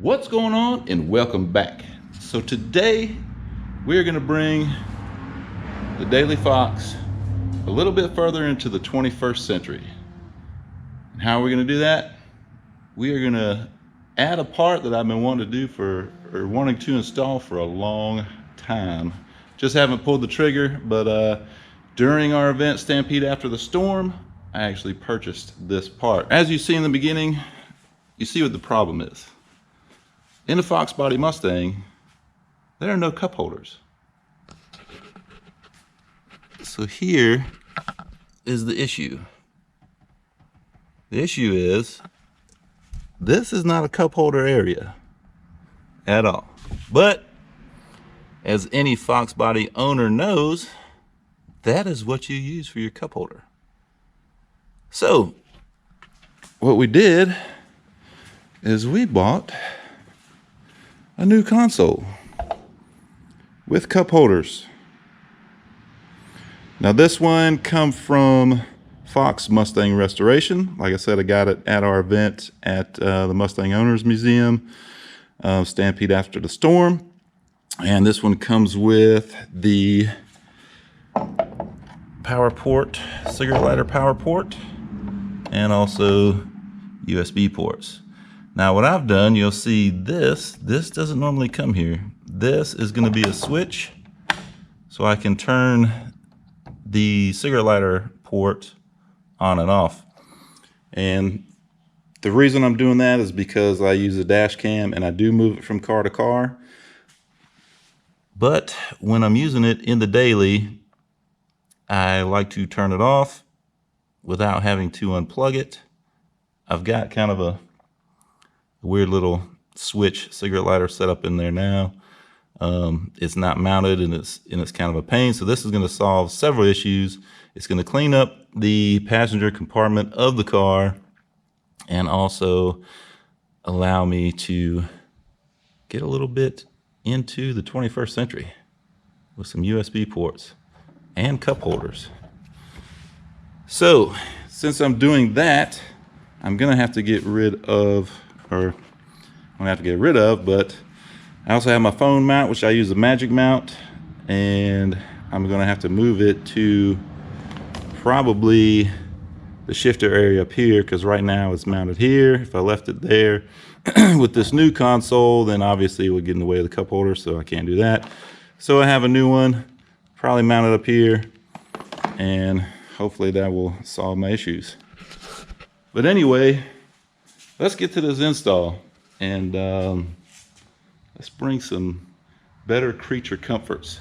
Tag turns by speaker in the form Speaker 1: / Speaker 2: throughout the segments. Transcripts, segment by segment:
Speaker 1: What's going on, and welcome back. So today we're going to bring the Daily Fox a little bit further into the 21st century. And how are we going to do that? We are going to add a part that I've been wanting to do wanting to install for a long time. Just haven't pulled the trigger, but during our event Stampede After the Storm, I actually purchased this part. As you see in the beginning, you see what the problem is. In the Foxbody Mustang, there are no cup holders. So here is the issue. The issue is, this is not a cup holder area at all. But as any Foxbody owner knows, that is what you use for your cup holder. So what we did is we bought a new console with cup holders. Now this one come from Fox Mustang Restoration. Like I said, I got it at our event at the Mustang Owners Museum, Stampede After the Storm. And this one comes with the power port, cigarette lighter power port, and also USB ports. Now what I've done, you'll see this doesn't normally come here. This is going to be a switch, so I can turn the cigarette lighter port on and off. And the reason I'm doing that is because I use a dash cam and I do move it from car to car. But when I'm using it in the daily, I like to turn it off without having to unplug it. I've got kind of a weird little switch cigarette lighter set up in there now. It's not mounted and it's kind of a pain. So this is going to solve several issues. It's going to clean up the passenger compartment of the car and also allow me to get a little bit into the 21st century with some USB ports and cup holders. So since I'm doing that, I'm going to have to get rid of, but I also have my phone mount, which I use a magic mount, and I'm going to have to move it to probably the shifter area up here, because right now it's mounted here. If I left it there with this new console, then obviously it would get in the way of the cup holder, so I can't do that. So I have a new one, probably mounted up here, and hopefully that will solve my issues. But anyway, let's get to this install, and let's bring some better creature comforts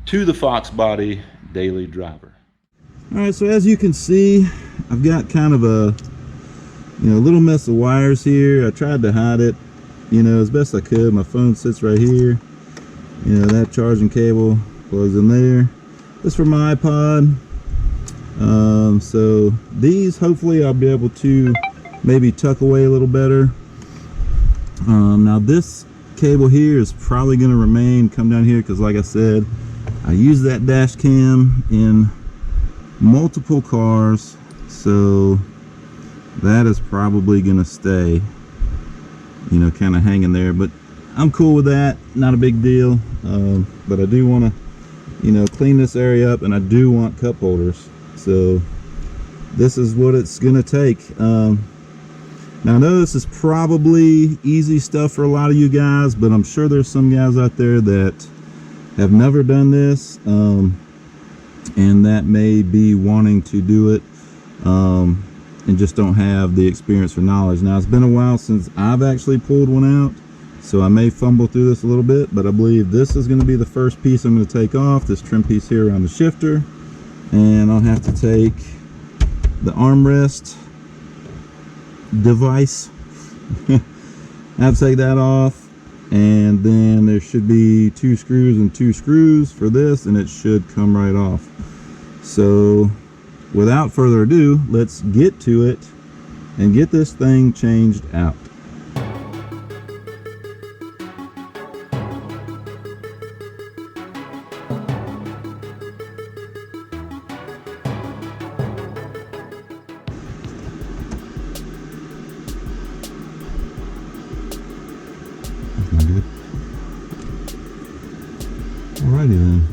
Speaker 1: to the Foxbody daily driver. All right, so as you can see, I've got kind of a little mess of wires here. I tried to hide it, as best I could. My phone sits right here. That charging cable plugs in there. This for my iPod. So these, hopefully I'll be able to maybe tuck away a little better. Now this cable here is probably going to come down here, because like I said, I use that dash cam in multiple cars, so that is probably going to stay kind of hanging there. But I'm cool with that, not a big deal. But I do want to clean this area up, and I do want cup holders, so this is what it's gonna take. Now I know this is probably easy stuff for a lot of you guys, but I'm sure there's some guys out there that have never done this, and that may be wanting to do it, and just don't have the experience or knowledge. Now it's been a while since I've actually pulled one out, so I may fumble through this a little bit, but I believe this is going to be the first piece I'm going to take off, this trim piece here around the shifter. And I'll have to take the armrest device. I have to take that off, and then there should be 2 screws and 2 screws for this, and it should come right off. So without further ado, let's get to it and get this thing changed out. Alrighty then.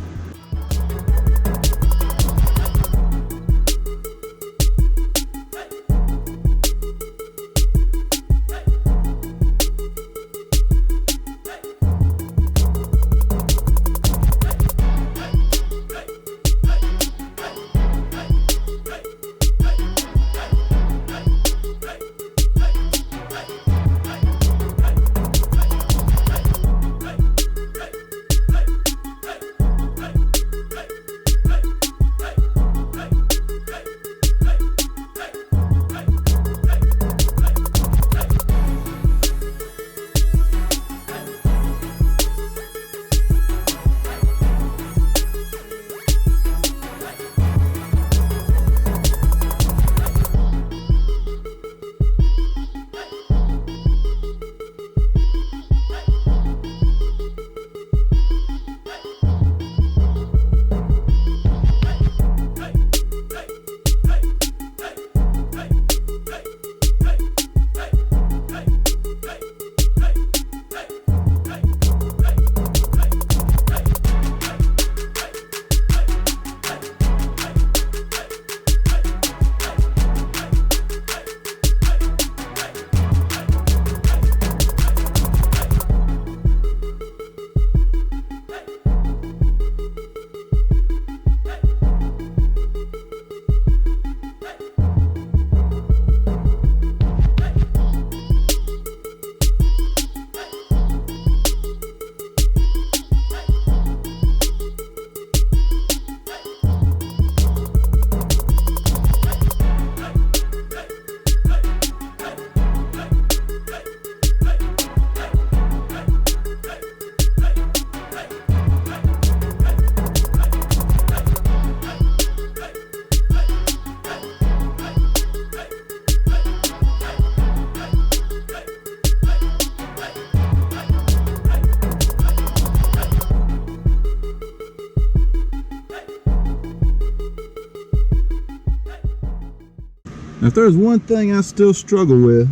Speaker 1: If there's one thing I still struggle with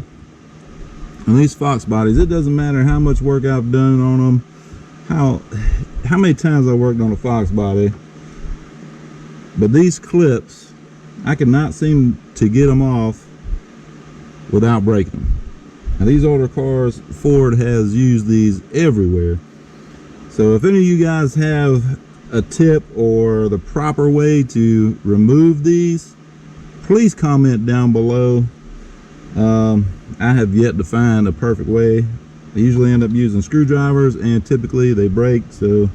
Speaker 1: on these Foxbodies, it doesn't matter how much work I've done on them, how many times I worked on a Foxbody, but these clips, I cannot seem to get them off without breaking them. Now these older cars, Ford has used these everywhere. So if any of you guys have a tip or the proper way to remove these, please comment down below. I have yet to find a perfect way. I usually end up using screwdrivers and typically they break, so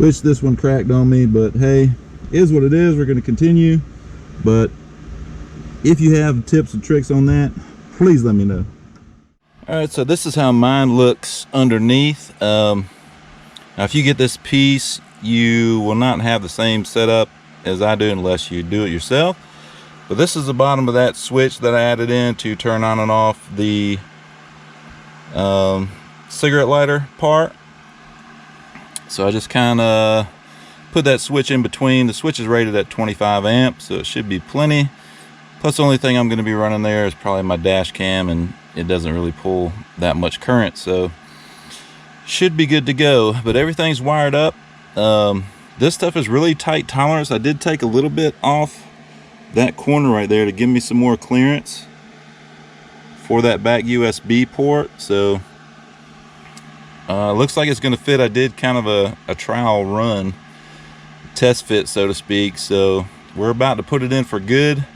Speaker 1: wish this one cracked on me, but hey, is what it is. We're going to continue, but if you have tips and tricks on that, please let me know. Alright, so this is how mine looks underneath. Now if you get this piece, you will not have the same setup as I do unless you do it yourself. But this is the bottom of that switch that I added in to turn on and off the cigarette lighter part. So I just kind of put that switch in between. The switch is rated at 25 amps, so it should be plenty. Plus the only thing I'm going to be running there is probably my dash cam, and it doesn't really pull that much current, so should be good to go. But everything's wired up. This stuff is really tight tolerance. I did take a little bit off that corner right there to give me some more clearance for that back USB port, so looks like it's going to fit. I did kind of a trial run test fit, so to speak, so we're about to put it in for good.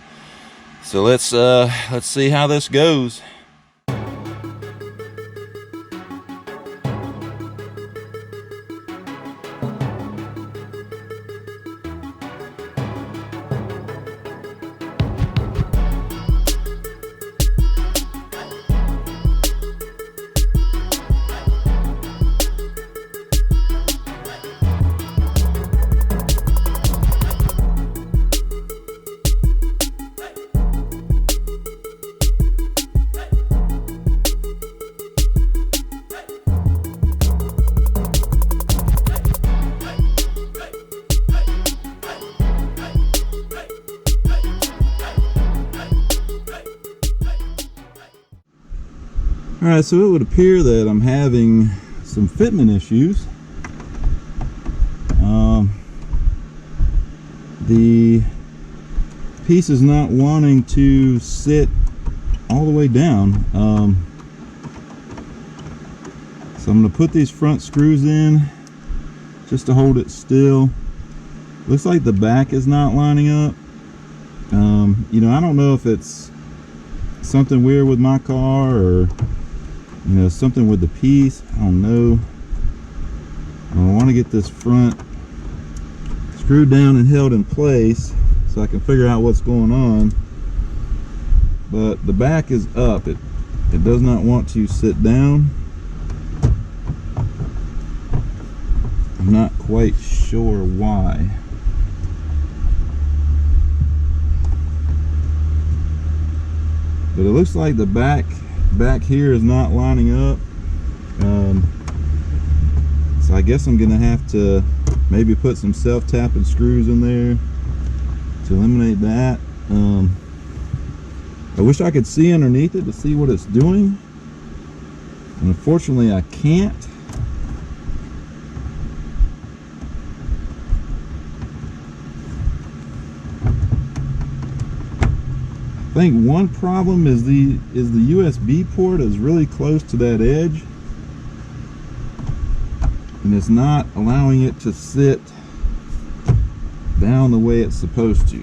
Speaker 1: So let's see how this goes. Alright, so it would appear that I'm having some fitment issues. the piece is not wanting to sit all the way down. So I'm going to put these front screws in just to hold it still. Looks like the back is not lining up. You know, I don't know if it's something weird with my car or, you know, something with the piece. I don't know. I want to get this front screwed down and held in place so I can figure out what's going on. But the back is up. It does not want to sit down. I'm not quite sure why. But it looks like the back here is not lining up. So I guess I'm gonna have to maybe put some self-tapping screws in there to eliminate that. I wish I could see underneath it to see what it's doing, and unfortunately I can't. I think one problem is the USB port is really close to that edge, and it's not allowing it to sit down the way it's supposed to.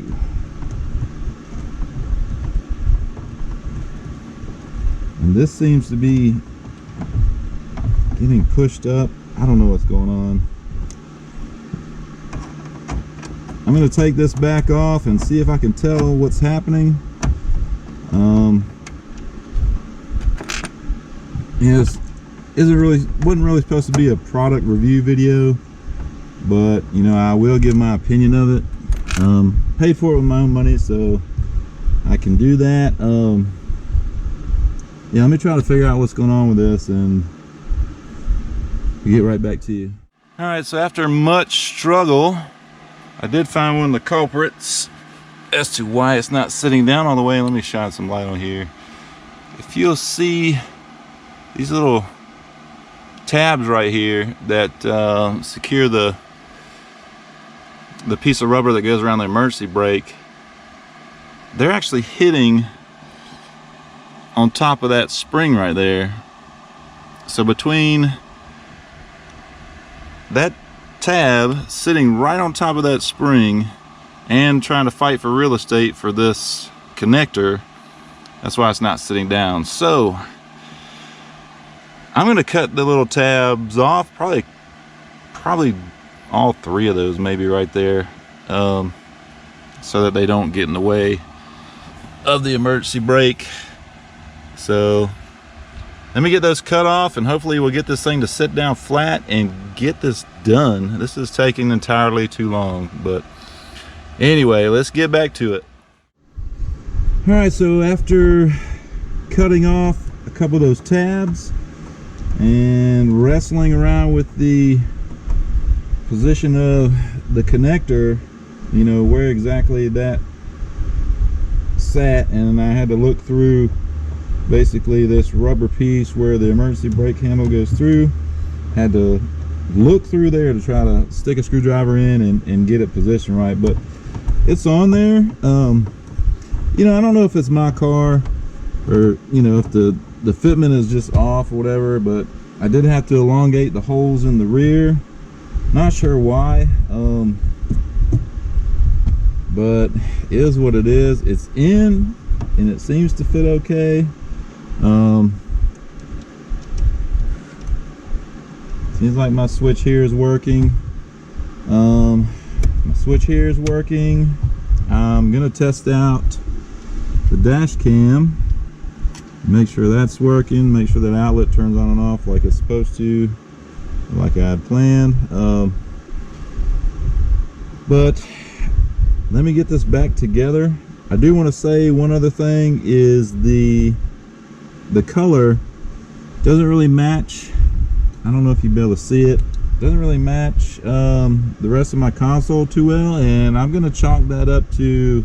Speaker 1: And this seems to be getting pushed up. I don't know what's going on. I'm going to take this back off and see if I can tell what's happening. Yeah, wasn't really supposed to be a product review video, but you know, I will give my opinion of it. Paid for it with my own money, so I can do that. Yeah, let me try to figure out what's going on with this, and we'll get right back to you. All right, so after much struggle, I did find one of the culprits as to why it's not sitting down all the way. Let me shine some light on here. If you'll see these little tabs right here that secure the piece of rubber that goes around the emergency brake, they're actually hitting on top of that spring right there. So between that tab sitting right on top of that spring and trying to fight for real estate for this connector, that's why it's not sitting down. So I'm going to cut the little tabs off, probably all three of those maybe right there, so that they don't get in the way of the emergency brake. So let me get those cut off, and hopefully we'll get this thing to sit down flat and get this done. This is taking entirely too long, but anyway, let's get back to it. All right, so after cutting off a couple of those tabs and wrestling around with the position of the connector, you know, where exactly that sat, and I had to look through basically this rubber piece where the emergency brake handle goes through. Had to look through there to try to stick a screwdriver in and get it positioned right, but it's on there. You know, I don't know if it's my car or, you know, if the fitment is just off or whatever, but I did have to elongate the holes in the rear. Not sure why, but it is what it is. It's in and it seems to fit okay. Seems like my switch here is working. I'm gonna test out the dash cam, make sure that's working, make sure that outlet turns on and off like it's supposed to, like I had planned. But let me get this back together. I do want to say one other thing is the color doesn't really match. I don't know if you'll be able to see it. Doesn't really match the rest of my console too well, and I'm gonna chalk that up to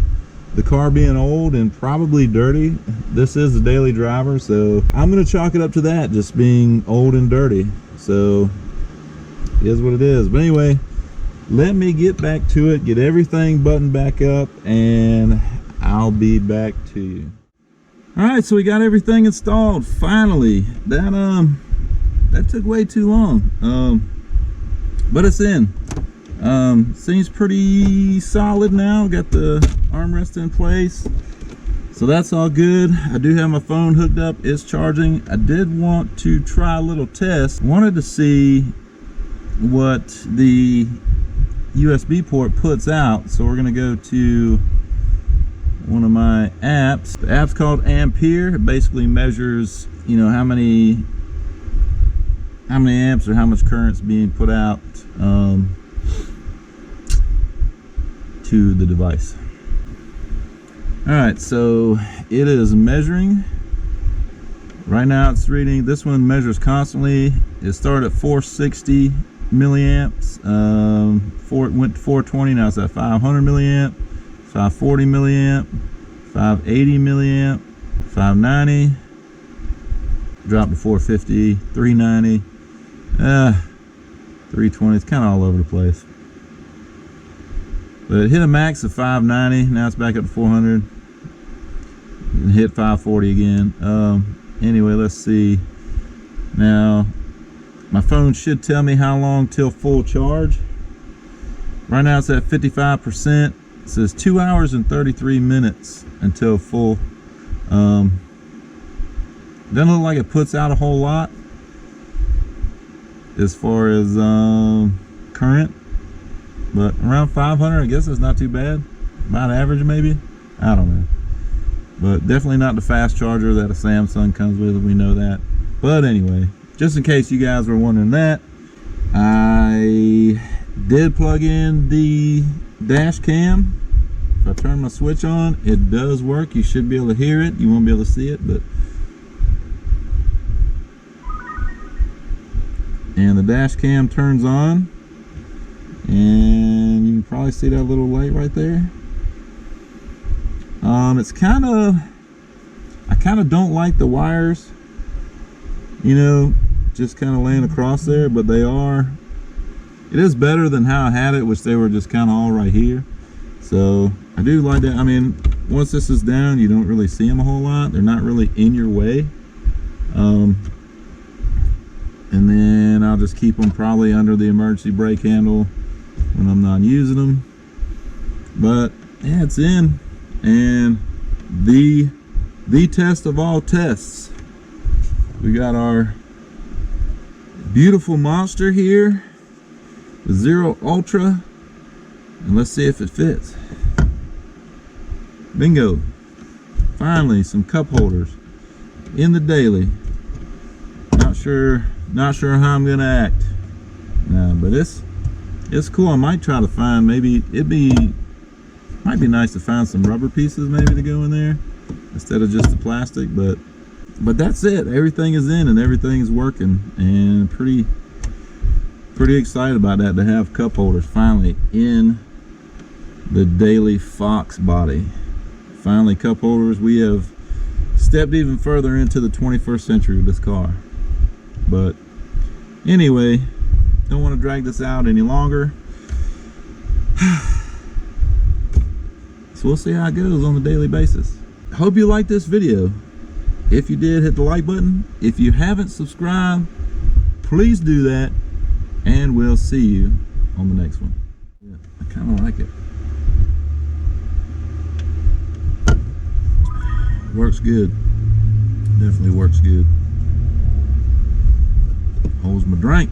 Speaker 1: the car being old and probably dirty. This is a daily driver, so I'm gonna chalk it up to that, just being old and dirty. So it is what it is. But anyway, let me get back to it, get everything buttoned back up, and I'll be back to you. All right, so we got everything installed finally. That took way too long, but it's in. Seems pretty solid now. Got the armrest in place, so that's all good. I do have my phone hooked up, it's charging. I did want to try a little test. Wanted to see what the USB port puts out, so we're gonna go to one of my apps. The app's called Ampere. It basically measures, you know, how many amps or how much current's being put out to the device. All right, so it is measuring. Right now it's reading, this one measures constantly. It started at 460 milliamps, it went to 420, now it's at 500 milliamp, 540 milliamp, 580 milliamp, 590, dropped to 450, 390, 320. It's kind of all over the place. But it hit a max of 590. Now it's back up to 400. And hit 540 again. Anyway, let's see. Now, my phone should tell me how long till full charge. Right now it's at 55%. It says 2 hours and 33 minutes until full. Doesn't look like it puts out a whole lot as far as current, but around 500, I guess it's not too bad. About average maybe, I don't know, but definitely not the fast charger that a Samsung comes with, we know that. But anyway, just in case you guys were wondering that, I did plug in the dash cam. If I turn my switch on, it does work. You should be able to hear it. You won't be able to see it, but and the dash cam turns on, and you can probably see that little light right there. It's kind of, I kind of don't like the wires, you know, just kind of laying across there, but they are, it is better than how I had it, which they were just kind of all right here. So I do like that. I mean, once this is down, you don't really see them a whole lot. They're not really in your way. And then I'll just keep them probably under the emergency brake handle when I'm not using them. But yeah, it's in. And the test of all tests, we got our beautiful monster here, the Zero Ultra, and let's see if it fits. Bingo! Finally, some cup holders in the daily. Not sure how I'm gonna act. But it's cool. I might try to find, maybe might be nice to find some rubber pieces maybe to go in there instead of just the plastic, but that's it. Everything is in and everything is working, and pretty excited about that, to have cup holders finally in the daily Foxbody. Finally, cup holders. We have stepped even further into the 21st century with this car. But anyway, don't want to drag this out any longer. So we'll see how it goes on a daily basis. Hope you liked this video. If you did, hit the like button. If you haven't subscribed, please do that, and we'll see you on the next one. Yeah, I kind of like it. Works good. Definitely works good. Holds my drink.